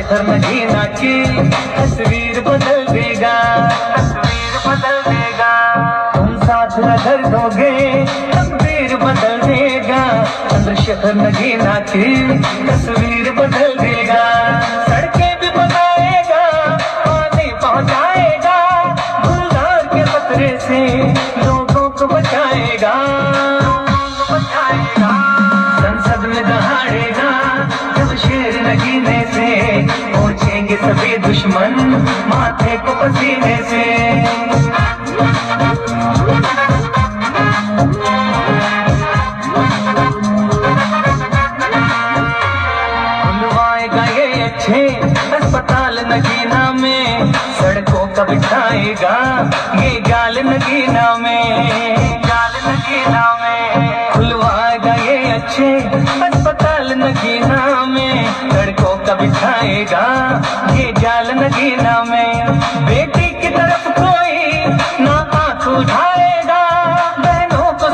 चंद्रशेखर नगीना की तस्वीर बदल देगा, तस्वीर बदल देगा। तुम साथ अगर दोगे तस्वीर बदल देगा, चंद्रशेखर नगीना की तस्वीर बदल देगा। सड़कें भी बनाएगा, पानी पहुंचाएगा, गुलजार के खतरे से लोगों को बचाएगा, बचाएगा। संसद में दहाड़ेगा जब शेर नगीने से, पहुंचेंगे सभी दुश्मन माथे को पसीने से। खुलवाएगा ये अच्छे अस्पताल नगीना में, सड़कों का बिछाएगा ये जाल नगीना में, जाल नगीना में। खुलवाएगा ये अच्छे अस्पताल नगीना में, सड़कों का बिछाएगा ये जाल नगीना में। बेटी की तरफ कोई ना आंख उठाएगा, बहनों को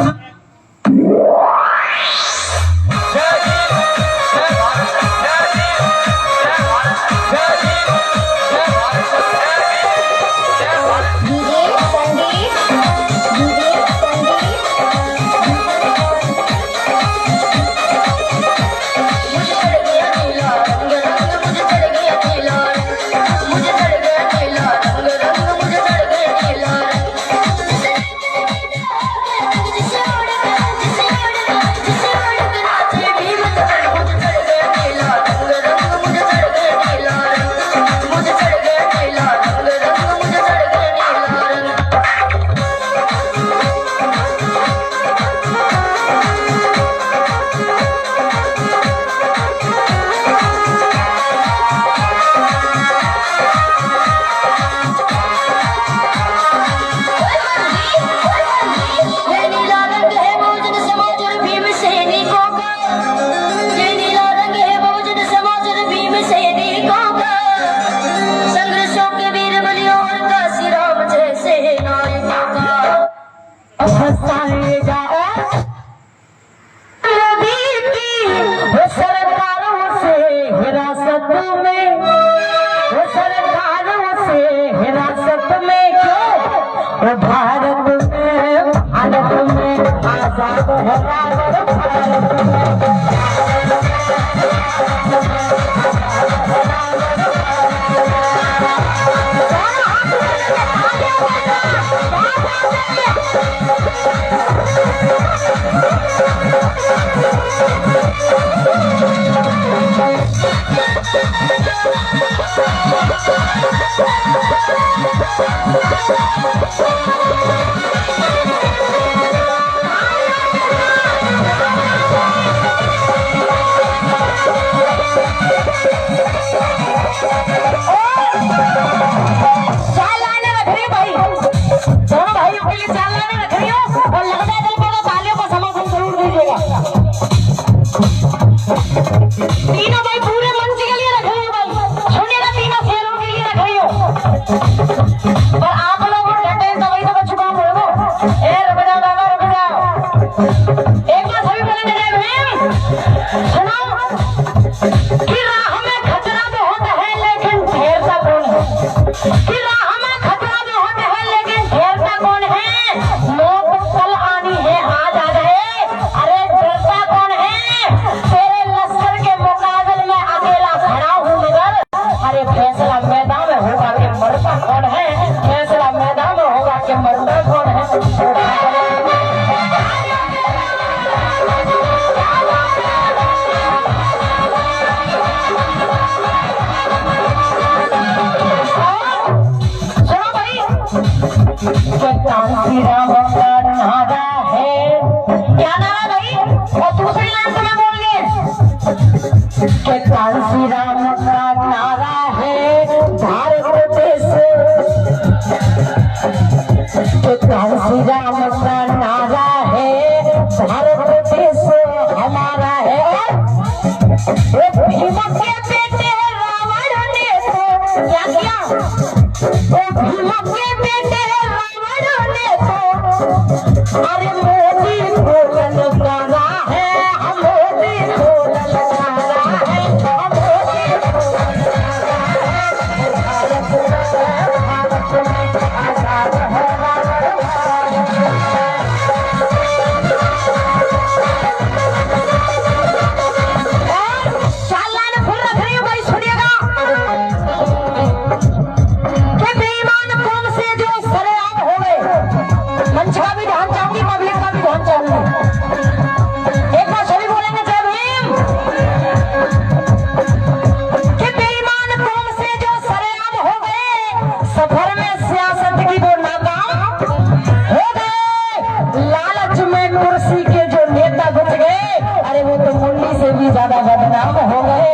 लालच में कुर्सी के जो नेता घुस गए, अरे वो तो मुन्नी से भी ज्यादा बदनाम हो गए।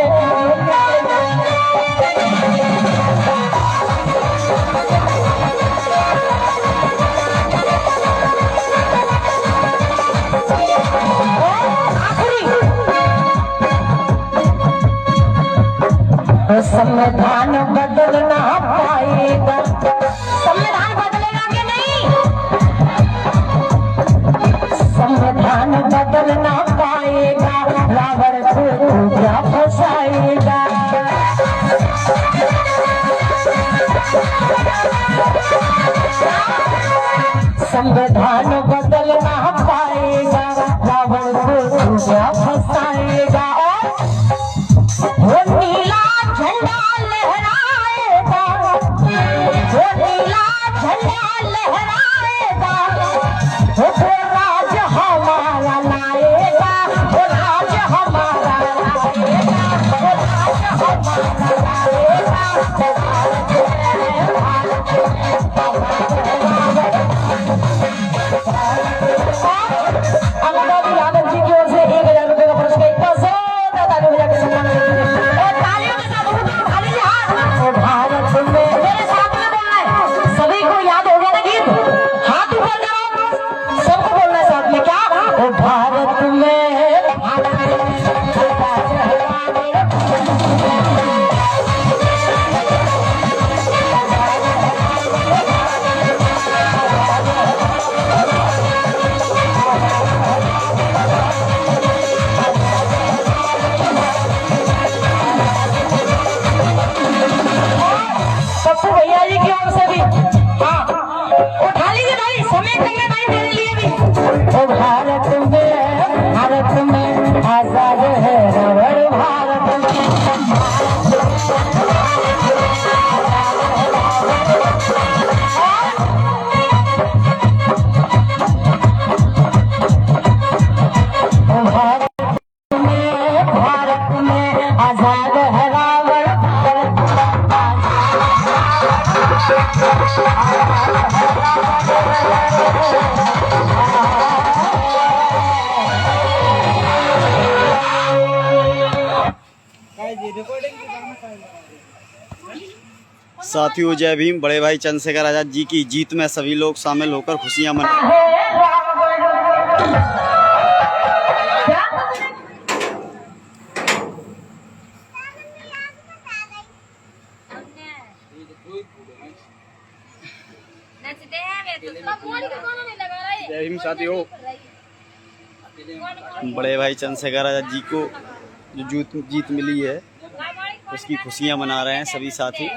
संविधान बदल ना पाएगा, संविधान बदलेगा कि नहीं? संविधान बदल ना पाएगा, रावण को क्या फंसाएगा। संविधान बदल ना पाएगा, रावण को क्या फंसाएगा। वो नीला झंडा लहराएगा, वो नीला झंडा लहराएगा, वो राज हमारा लाएगा, वो राज हमारा लाएगा, वो राज हमारा लाएगा। अंगदादी यादव जी की ओर से 1000 रुपये का पुरस्कार, इतना जोरदार तालियों बजा के सम्मान और तालियों के साथ खाली हाथ। भारत में मेरे साथ में बोलना है, सभी को याद हो गया ना गीत, हाथ ऊपर करो, सबको बोलना है साथ में। क्या? ओ भारत में पप्पू भैया जी की ओर से भी, हाँ उठा लीजिए भाई, समय कम है भाई मेरे लिए भी। ओ भारत में आजाद है रावण, भारत में आजाद है रावण। साथियों, जय भीम। बड़े भाई चंद्रशेखर आजाद जी की जीत में सभी लोग शामिल होकर खुशियां मना। जय भीम साथियों, बड़े भाई चंद्रशेखर आजाद जी को जो जीत मिली है उसकी खुशियां मना रहे हैं सभी साथी।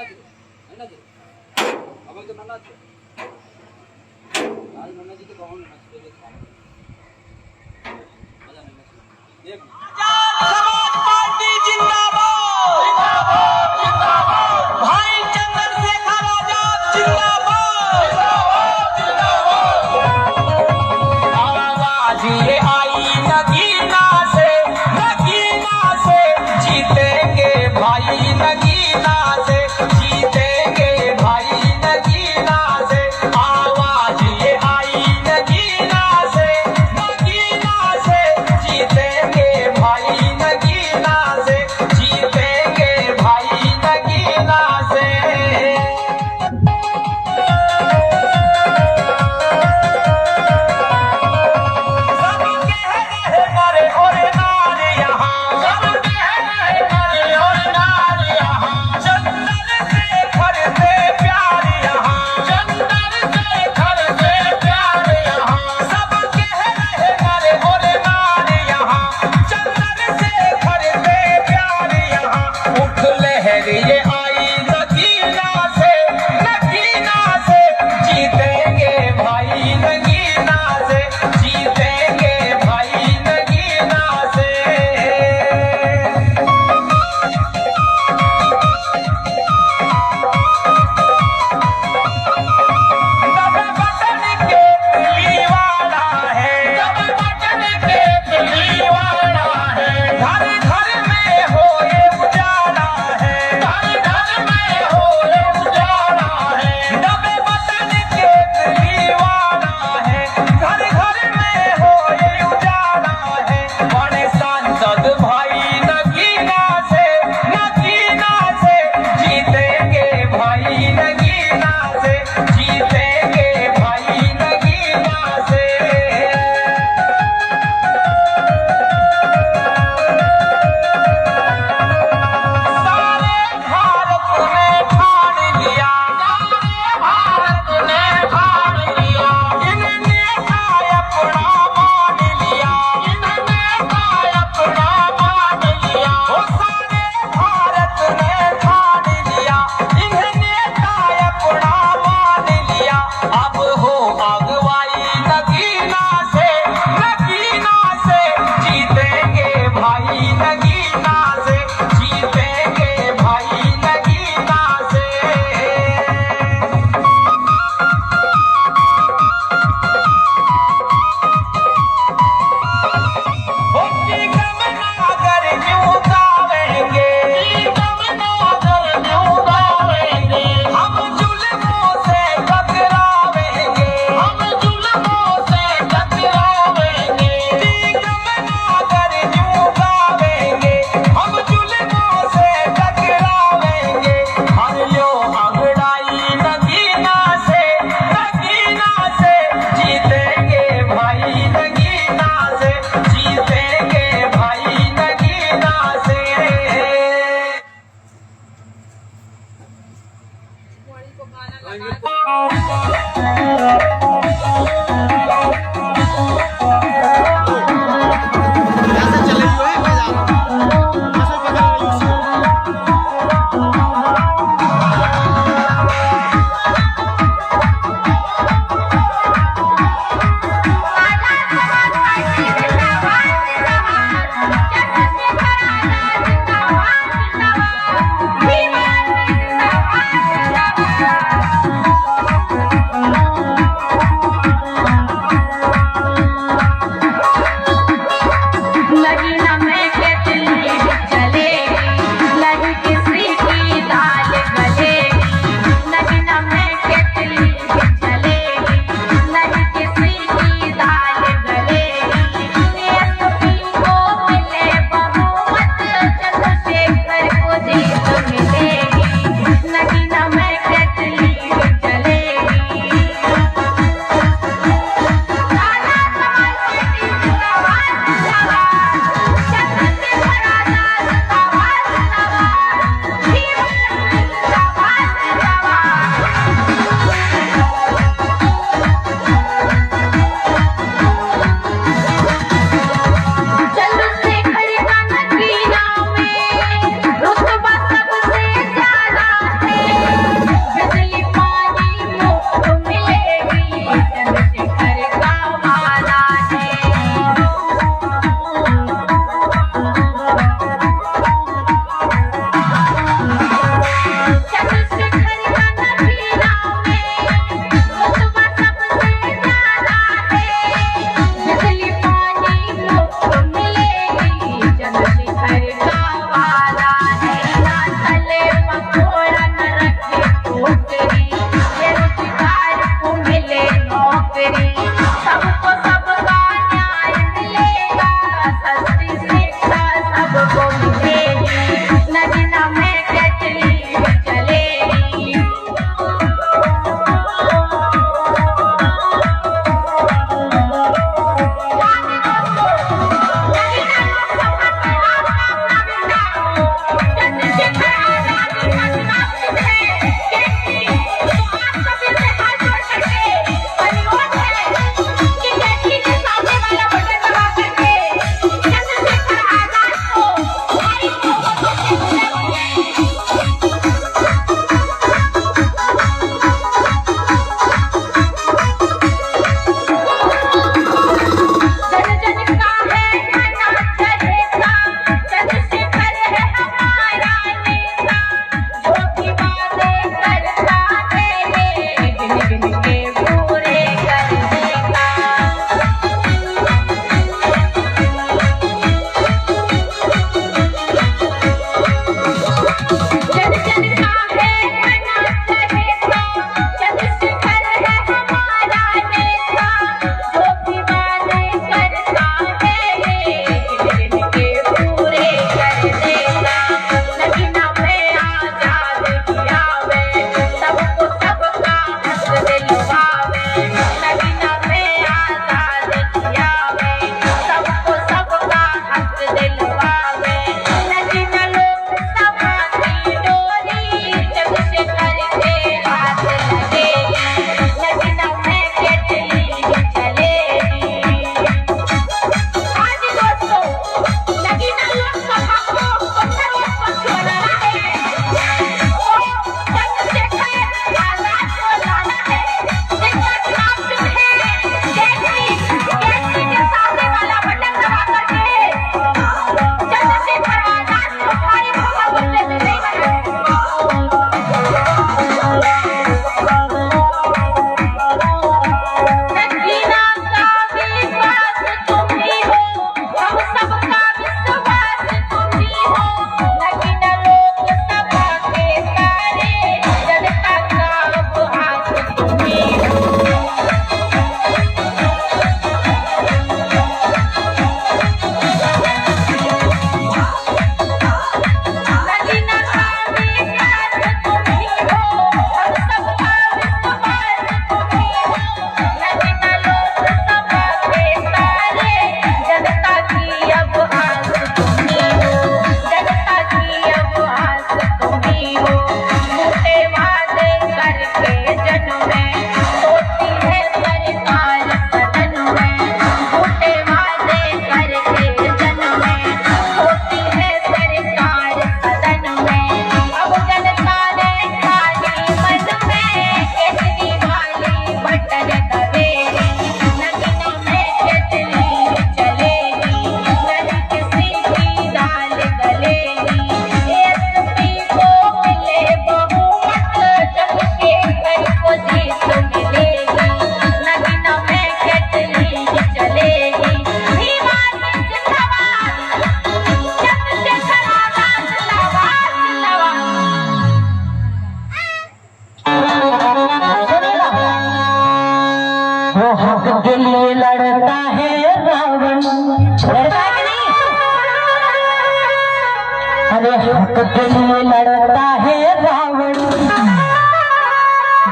सबके लिए लड़ता है रावण,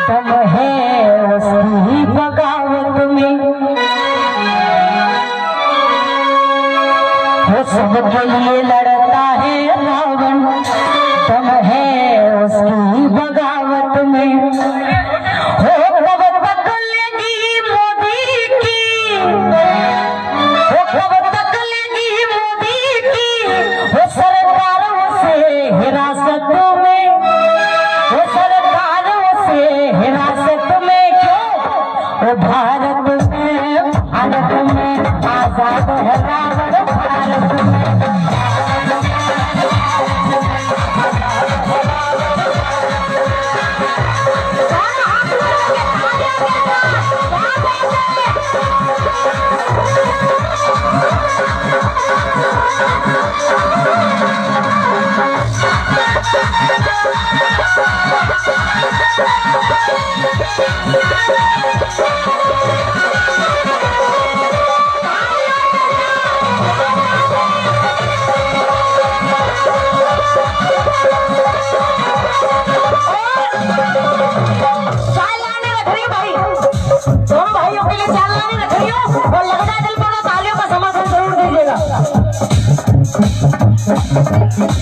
दम है उसकी बगावत में। वो सबके लिए लड़ता है रावण, दम है उसकी बगावत में। वो कब तक लेगी मोदी की, वो कब तक लेगी मोदी की, वो सरकार उसे हिरासत में, वो सरकार उसे हिरासत में। क्यों? वो भारत में आजाद है रावण, भारत में।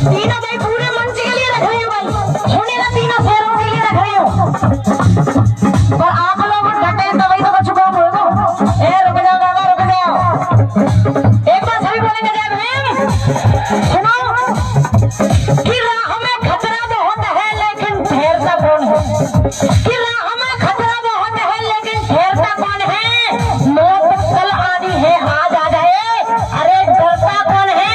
तीनों भाई पूरे मंच के लिए रख रही हो भाई, होने ना तीनों शेरों के लिए रख रही हो। पर आप लोग डटे दवाई तो बच्चों को बोल दो, ए रुक जाओ दादा रुक जाओ। एक बार सभी बोलेंगे जय भीम। सुनो कि राह में खतरा बहुत है लेकिन ठहरता कौन है, कि राह में खतरा बहुत है लेकिन ठहरता कौन है। मौत कल आनी है आज आ जाए, अरे डरता कौन है।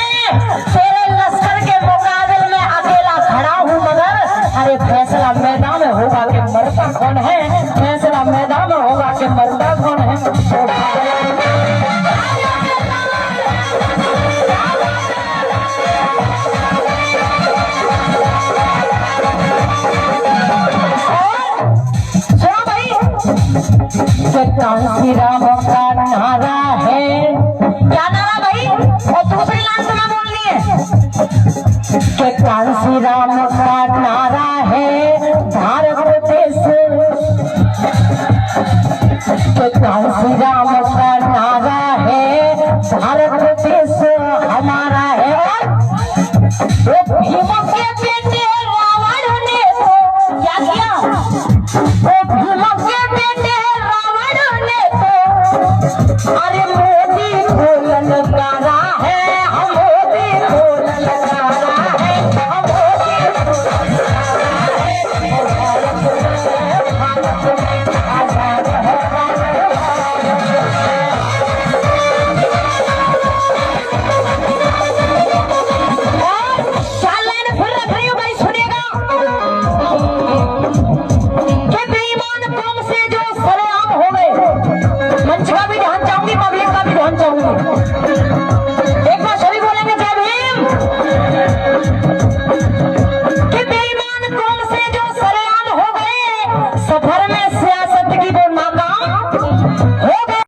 अरे फैसला मैदान में होगा कि मरता कौन है, फैसला मैदान में होगा कि मरता कौन है। सुनो भाई, कांसी राम का नारा है, क्या नारा भाई? और दूसरी लाइन सुना बोलनी है कि कांसी राम का नारा है भारत देश, कि कांसी राम का नारा है भारत